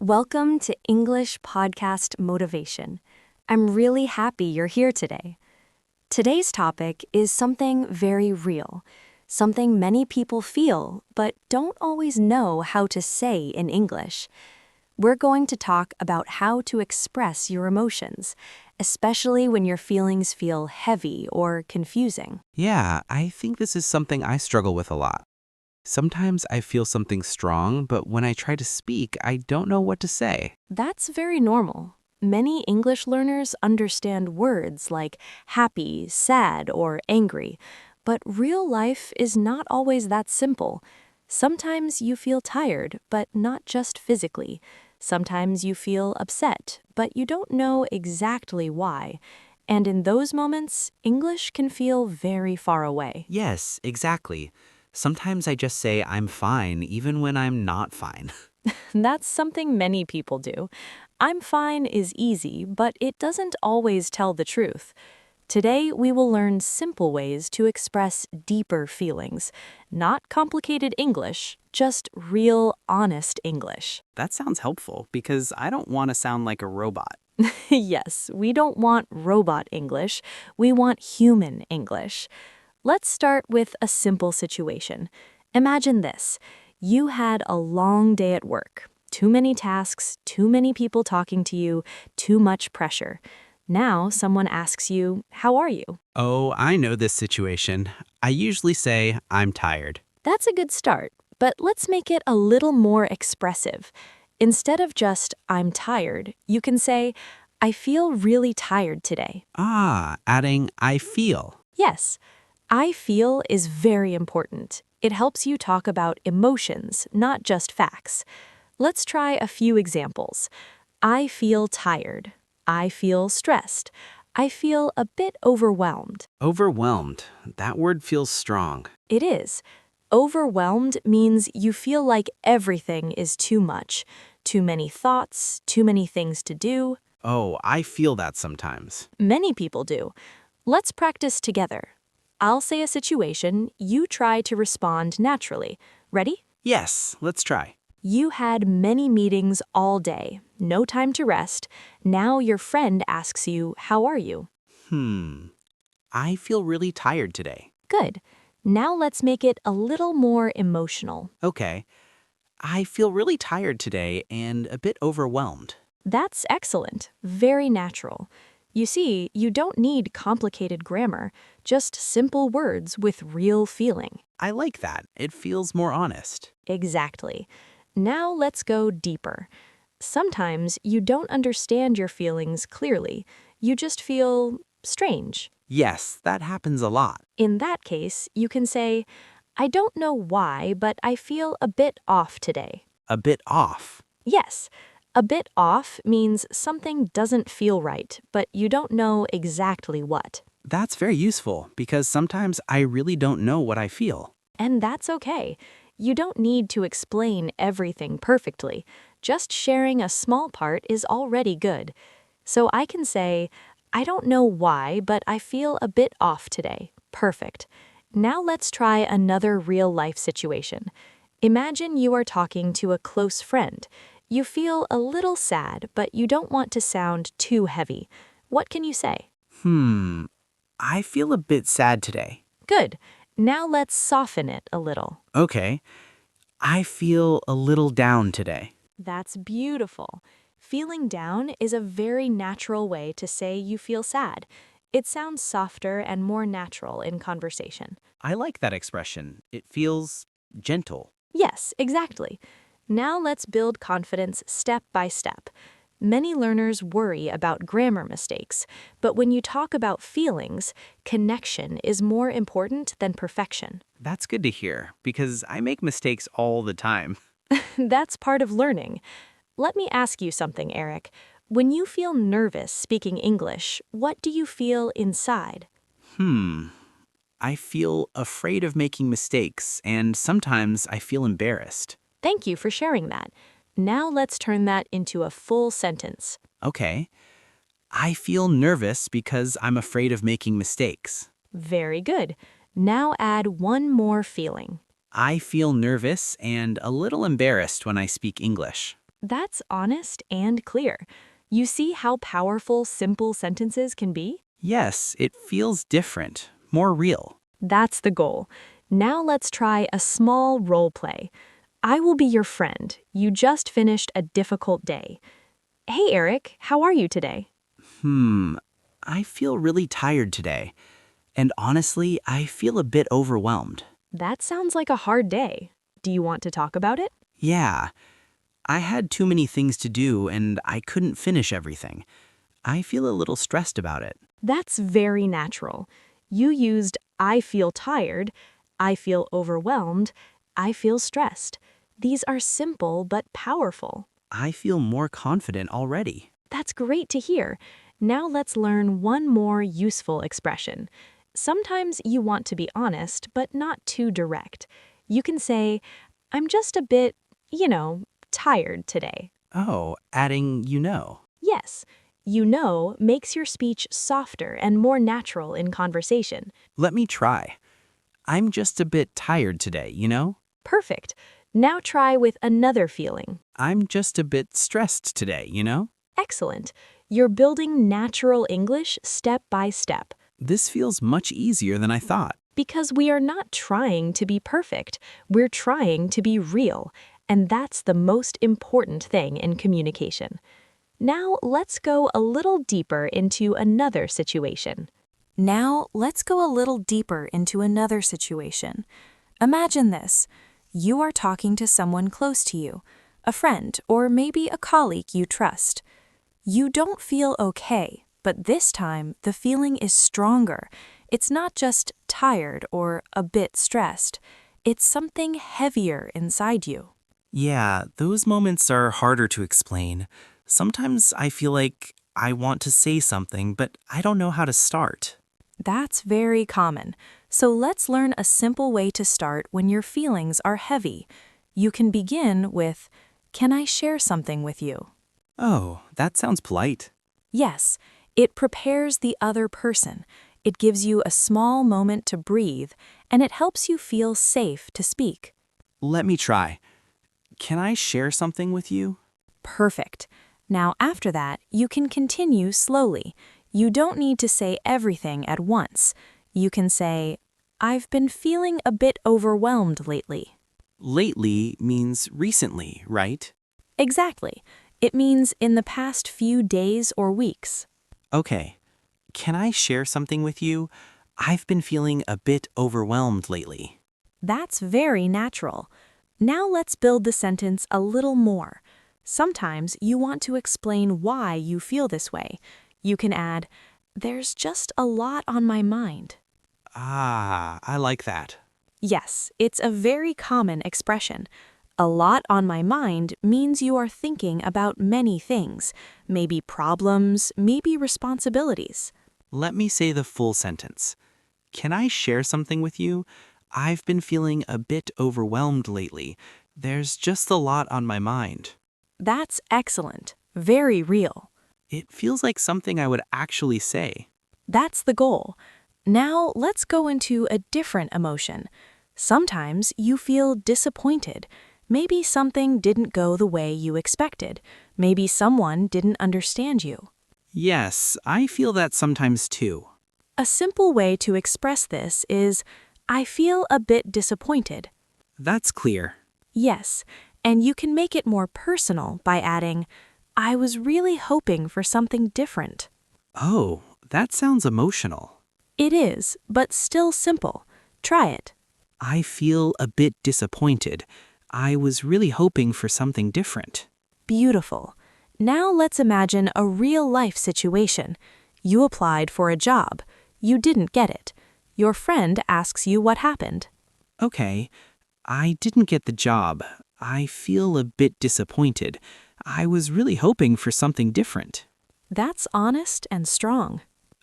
Welcome to English Podcast Motivation. I'm really happy you're here today. Today's topic is something very real, something many people feel but don't always know how to say in English. We're going to talk about how to express your emotions, especially when your feelings feel heavy or confusing. Yeah, I think this is something I struggle with a lot. Sometimes I feel something strong, but when I try to speak, I don't know what to say. That's very normal. Many English learners understand words like happy, sad, or angry, but real life is not always that simple. Sometimes you feel tired, but not just physically. Sometimes you feel upset, but you don't know exactly why. And in those moments, English can feel very far away. Yes, exactly. Sometimes I just say I'm fine even when I'm not fine. That's something many people do. I'm fine is easy, but it doesn't always tell the truth. Today, we will learn simple ways to express deeper feelings. Not complicated English, just real, honest English. That sounds helpful because I don't want to sound like a robot. Yes, we don't want robot English, we want human English. Let's start with a simple situation. Imagine this. You had a long day at work. Too many tasks, too many people talking to you, too much pressure. Now someone asks you, "How are you?" Oh, I know this situation. I usually say I'm tired. That's a good start, but let's make it a little more expressive. Instead of just, "I'm tired," you can say, "I feel really tired today." Adding I feel. Yes, I feel is very important. It helps you talk about emotions, not just facts. Let's try a few examples. I feel tired. I feel stressed. I feel a bit overwhelmed. Overwhelmed. That word feels strong. It is. Overwhelmed means you feel like everything is too much. Too many thoughts, too many things to do. Oh, I feel that sometimes. Many people do. Let's practice together. I'll say a situation, you try to respond naturally. Ready? Yes, let's try. You had many meetings all day, no time to rest. Now your friend asks you, "How are you?" I feel really tired today. Good. Now let's make it a little more emotional. Okay. I feel really tired today and a bit overwhelmed. That's excellent. Very natural. You see, you don't need complicated grammar, just simple words with real feeling. I like that. It feels more honest. Exactly. Now let's go deeper. Sometimes you don't understand your feelings clearly. You just feel strange. Yes, that happens a lot. In that case, you can say, "I don't know why, but I feel a bit off today." A bit off. Yes, a bit off means something doesn't feel right, but you don't know exactly what. That's very useful because sometimes I really don't know what I feel. And that's okay. You don't need to explain everything perfectly. Just sharing a small part is already good. So I can say, "I don't know why, but I feel a bit off today." Perfect. Now let's try another real-life situation. Imagine you are talking to a close friend. You feel a little sad, but you don't want to sound too heavy. What can you say? I feel a bit sad today. Good. Now let's soften it a little. Okay. I feel a little down today. That's beautiful. Feeling down is a very natural way to say you feel sad. It sounds softer and more natural in conversation. I like that expression. It feels gentle. Yes, exactly. Now let's build confidence step by step. Many learners worry about grammar mistakes, but when you talk about feelings, connection is more important than perfection. That's good to hear because I make mistakes all the time. That's part of learning. Let me ask you something, Eric. When you feel nervous speaking English, what do you feel inside? I feel afraid of making mistakes and sometimes I feel embarrassed. Thank you for sharing that. Now let's turn that into a full sentence. Okay. I feel nervous because I'm afraid of making mistakes. Very good. Now add one more feeling. I feel nervous and a little embarrassed when I speak English. That's honest and clear. You see how powerful simple sentences can be? Yes, it feels different, more real. That's the goal. Now let's try a small role play. I will be your friend. You just finished a difficult day. Hey, Eric, how are you today? Hmm, I feel really tired today. And honestly, I feel a bit overwhelmed. That sounds like a hard day. Do you want to talk about it? Yeah, I had too many things to do and I couldn't finish everything. I feel a little stressed about it. That's very natural. You used I feel tired, I feel overwhelmed, I feel stressed. These are simple but powerful. I feel more confident already. That's great to hear. Now let's learn one more useful expression. Sometimes you want to be honest, but not too direct. You can say, I'm just a bit, tired today. Oh, adding you know. Yes, makes your speech softer and more natural in conversation. Let me try. I'm just a bit tired today, you know? Perfect. Now try with another feeling. I'm just a bit stressed today, you know? Excellent. You're building natural English step by step. This feels much easier than I thought. Because we are not trying to be perfect, we're trying to be real, and that's the most important thing in communication. Now let's go a little deeper into another situation. Imagine this. You are talking to someone close to you, a friend or maybe a colleague you trust. You don't feel okay, but this time the feeling is stronger. It's not just tired or a bit stressed. It's something heavier inside you. Yeah, those moments are harder to explain. Sometimes I feel like I want to say something, but I don't know how to start. That's very common. So let's learn a simple way to start when your feelings are heavy. You can begin with, "Can I share something with you?" Oh, that sounds polite. Yes, it prepares the other person. It gives you a small moment to breathe, and it helps you feel safe to speak. Let me try. Can I share something with you? Perfect. Now, after that, you can continue slowly. You don't need to say everything at once. You can say, I've been feeling a bit overwhelmed lately. Lately means recently, right? Exactly. It means in the past few days or weeks. Okay. Can I share something with you? I've been feeling a bit overwhelmed lately. That's very natural. Now let's build the sentence a little more. Sometimes you want to explain why you feel this way. You can add, there's just a lot on my mind. Ah, I like that. Yes, it's a very common expression. A lot on my mind means you are thinking about many things, maybe problems, maybe responsibilities. Let me say the full sentence. Can I share something with you? I've been feeling a bit overwhelmed lately. There's just a lot on my mind. That's excellent, very real. It feels like something I would actually say. That's the goal. Now let's go into a different emotion. Sometimes you feel disappointed. Maybe something didn't go the way you expected. Maybe someone didn't understand you. Yes, I feel that sometimes too. A simple way to express this is, I feel a bit disappointed. That's clear. Yes, and you can make it more personal by adding, I was really hoping for something different. Oh, that sounds emotional. It is, but still simple. Try it. I feel a bit disappointed. I was really hoping for something different. Beautiful. Now let's imagine a real-life situation. You applied for a job. You didn't get it. Your friend asks you what happened. Okay, I didn't get the job. I feel a bit disappointed. I was really hoping for something different. That's honest and strong.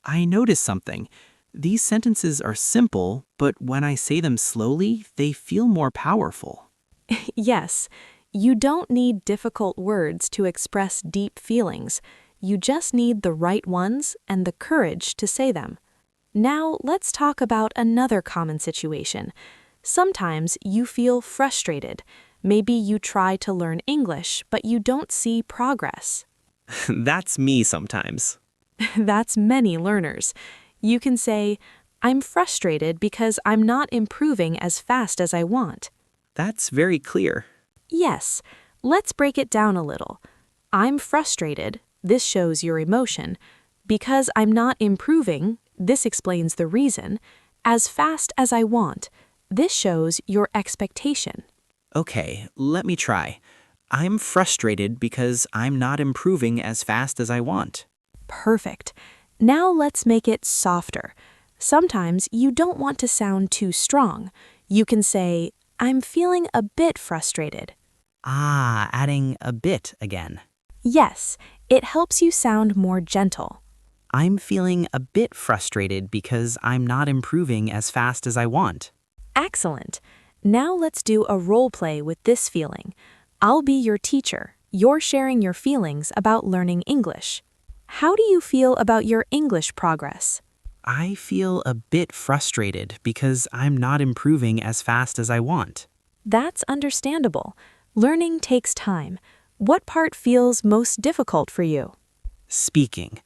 I noticed something. These sentences are simple, but when I say them slowly, they feel more powerful. Yes, you don't need difficult words to express deep feelings. You just need the right ones and the courage to say them. Now let's talk about another common situation. Sometimes you feel frustrated. Maybe you try to learn English, but you don't see progress. That's me sometimes. That's many learners. You can say, I'm frustrated because I'm not improving as fast as I want. That's very clear. Yes, let's break it down a little. I'm frustrated, this shows your emotion. Because I'm not improving, this explains the reason. As fast as I want, this shows your expectation. Okay, let me try. I'm frustrated because I'm not improving as fast as I want. Perfect. Now let's make it softer. Sometimes you don't want to sound too strong. You can say, I'm feeling a bit frustrated. Adding a bit again. Yes, it helps you sound more gentle. I'm feeling a bit frustrated because I'm not improving as fast as I want. Excellent. Now let's do a role play with this feeling. I'll be your teacher. You're sharing your feelings about learning English. How do you feel about your English progress? I feel a bit frustrated because I'm not improving as fast as I want. That's understandable. Learning takes time. What part feels most difficult for you? Speaking.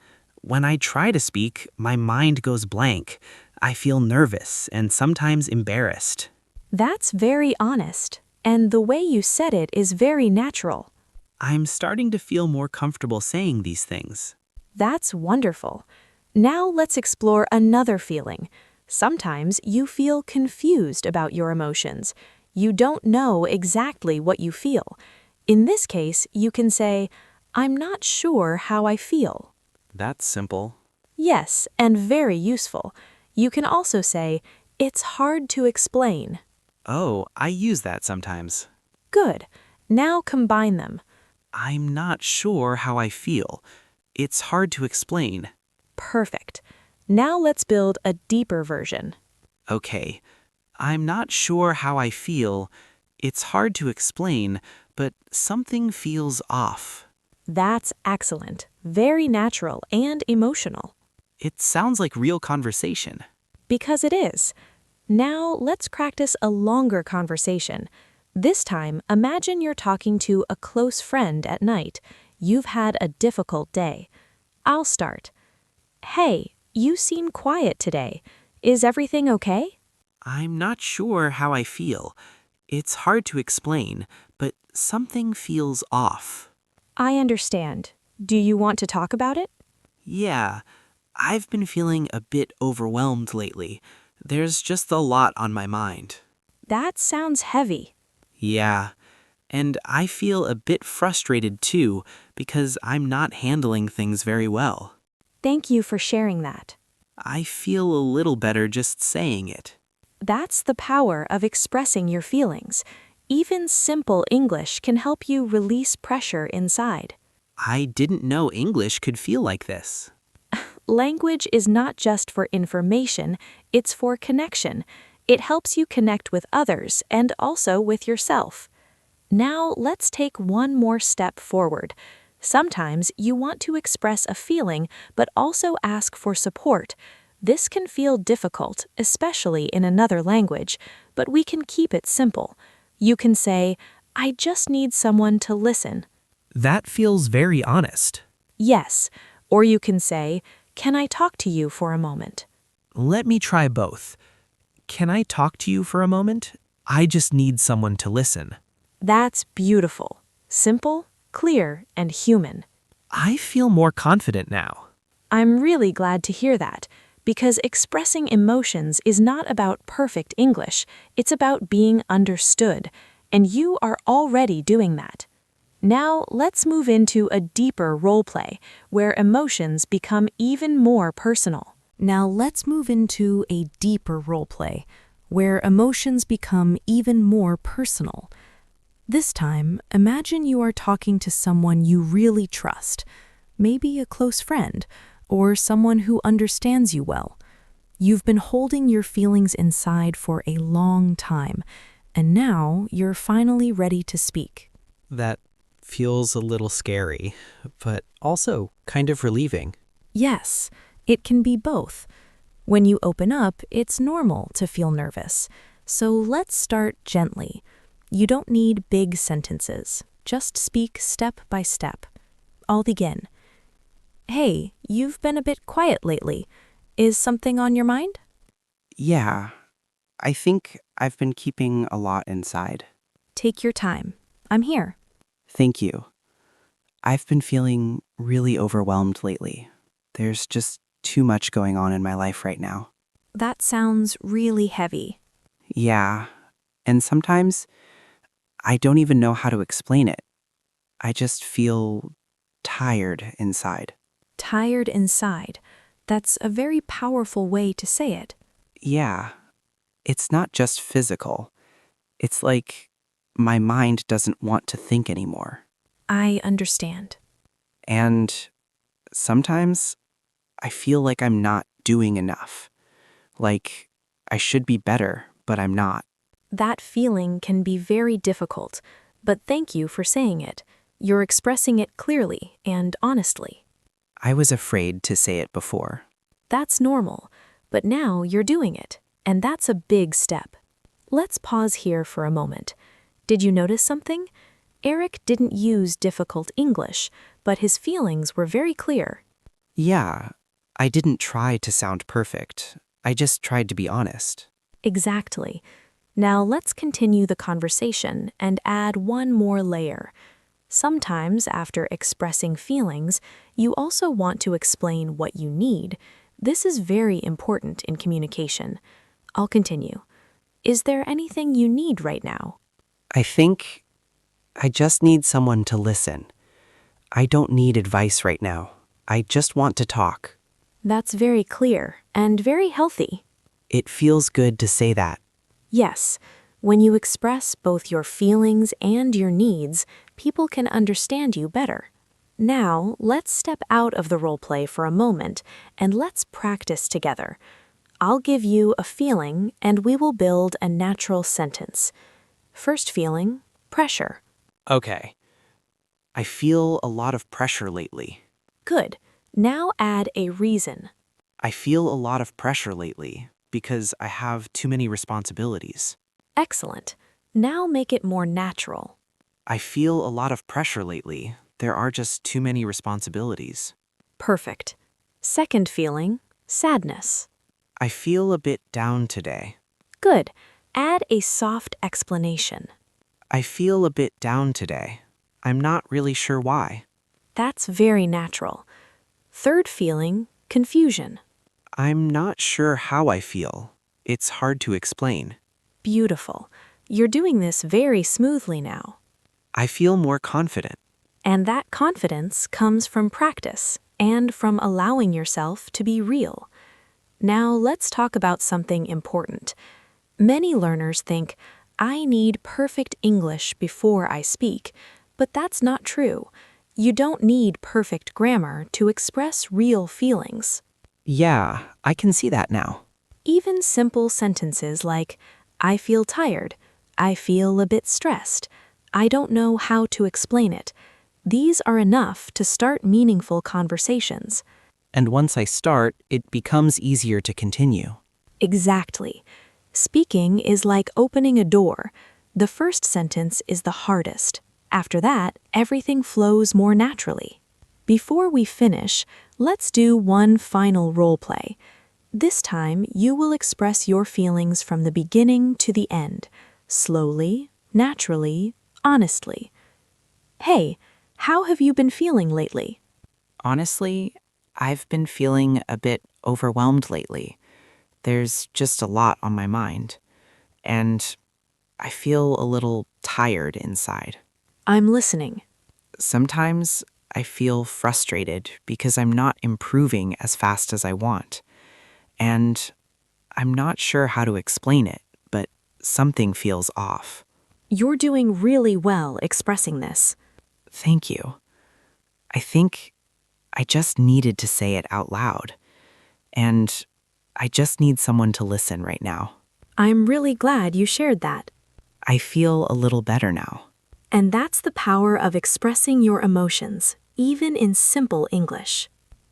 When I try to speak, my mind goes blank. I feel nervous and sometimes embarrassed. That's very honest, and the way you said it is very natural. I'm starting to feel more comfortable saying these things. That's wonderful. Now let's explore another feeling. Sometimes you feel confused about your emotions. You don't know exactly what you feel. In this case, you can say, I'm not sure how I feel. That's simple. Yes, and very useful. You can also say, it's hard to explain. Oh, I use that sometimes. Good. Now combine them. I'm not sure how I feel. It's hard to explain. Perfect. Now let's build a deeper version. Okay. I'm not sure how I feel. It's hard to explain, but something feels off. That's excellent. Very natural and emotional. It sounds like real conversation. Because it is. Now let's practice a longer conversation. This time, imagine you're talking to a close friend at night. You've had a difficult day. I'll start. Hey, you seem quiet today. Is everything okay? I'm not sure how I feel. It's hard to explain, but something feels off. I understand. Do you want to talk about it? Yeah, I've been feeling a bit overwhelmed lately. There's just a lot on my mind. That sounds heavy. Yeah, and I feel a bit frustrated too because I'm not handling things very well. Thank you for sharing that. I feel a little better just saying it. That's the power of expressing your feelings. Even simple English can help you release pressure inside. I didn't know English could feel like this. Language is not just for information, it's for connection. It helps you connect with others and also with yourself. Now let's take one more step forward. Sometimes you want to express a feeling but also ask for support. This can feel difficult, especially in another language, but we can keep it simple. You can say, I just need someone to listen. That feels very honest. Yes, or you can say, can I talk to you for a moment? Let me try both. Can I talk to you for a moment? I just need someone to listen. That's beautiful. Simple, clear, and human. I feel more confident now. I'm really glad to hear that, because expressing emotions is not about perfect English, it's about being understood, and you are already doing that. Now let's move into a deeper role play, where emotions become even more personal. This time, imagine you are talking to someone you really trust, maybe a close friend, or someone who understands you well. You've been holding your feelings inside for a long time, and now you're finally ready to speak. That feels a little scary, but also kind of relieving. Yes, it can be both. When you open up, it's normal to feel nervous. So let's start gently. You don't need big sentences. Just speak step by step. I'll begin. Hey, you've been a bit quiet lately. Is something on your mind? Yeah, I think I've been keeping a lot inside. Take your time. I'm here. Thank you. I've been feeling really overwhelmed lately. There's just too much going on in my life right now. That sounds really heavy. Yeah, and sometimes I don't even know how to explain it. I just feel tired inside. Tired inside. That's a very powerful way to say it. Yeah, it's not just physical. It's like my mind doesn't want to think anymore. I understand. And sometimes I feel like I'm not doing enough. Like I should be better, but I'm not. That feeling can be very difficult, but thank you for saying it. You're expressing it clearly and honestly. I was afraid to say it before. That's normal, but now you're doing it, and that's a big step. Let's pause here for a moment. Did you notice something? Eric didn't use difficult English, but his feelings were very clear. Yeah, I didn't try to sound perfect. I just tried to be honest. Exactly. Now let's continue the conversation and add one more layer. Sometimes, after expressing feelings, you also want to explain what you need. This is very important in communication. I'll continue. Is there anything you need right now? I think I just need someone to listen. I don't need advice right now. I just want to talk. That's very clear and very healthy. It feels good to say that. Yes, when you express both your feelings and your needs, people can understand you better. Now, let's step out of the role play for a moment and let's practice together. I'll give you a feeling and we will build a natural sentence. First feeling, pressure. Okay. I feel a lot of pressure lately. Good. Now add a reason. I feel a lot of pressure lately because I have too many responsibilities. Excellent. Now make it more natural. I feel a lot of pressure lately. There are just too many responsibilities. Perfect. Second feeling, sadness. I feel a bit down today. Good. Add a soft explanation. I feel a bit down today. I'm not really sure why. That's very natural. Third feeling, confusion. I'm not sure how I feel. It's hard to explain. Beautiful. You're doing this very smoothly now. I feel more confident. And that confidence comes from practice and from allowing yourself to be real. Now let's talk about something important. Many learners think, I need perfect English before I speak, but that's not true. You don't need perfect grammar to express real feelings. Yeah, I can see that now. Even simple sentences like, I feel tired, I feel a bit stressed, I don't know how to explain it. These are enough to start meaningful conversations. And once I start, it becomes easier to continue. Exactly. Speaking is like opening a door. The first sentence is the hardest. After that, everything flows more naturally. Before we finish, let's do one final role play. This time, you will express your feelings from the beginning to the end, slowly, naturally, honestly. Hey, how have you been feeling lately? Honestly, I've been feeling a bit overwhelmed lately. There's just a lot on my mind. And I feel a little tired inside. I'm listening. Sometimes I feel frustrated because I'm not improving as fast as I want. And I'm not sure how to explain it, but something feels off. You're doing really well expressing this. Thank you. I think I just needed to say it out loud. And I just need someone to listen right now. I'm really glad you shared that. I feel a little better now. And that's the power of expressing your emotions, even in simple English.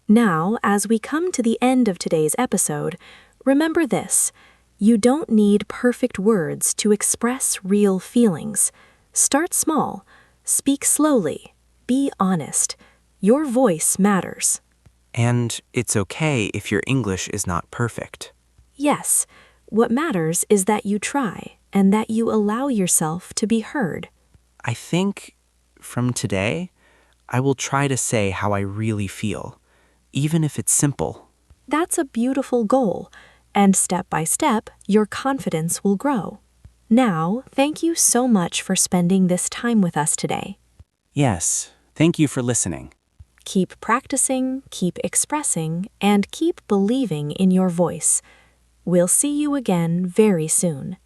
Now, as we come to the end of today's episode, remember this. You don't need perfect words to express real feelings. Start small. Speak slowly. Be honest. Your voice matters. And it's okay if your English is not perfect. Yes, what matters is that you try and that you allow yourself to be heard. I think from today, I will try to say how I really feel, even if it's simple. That's a beautiful goal, and step by step, your confidence will grow. Now, thank you so much for spending this time with us today. Yes, thank you for listening. Keep practicing, keep expressing, and keep believing in your voice. We'll see you again very soon.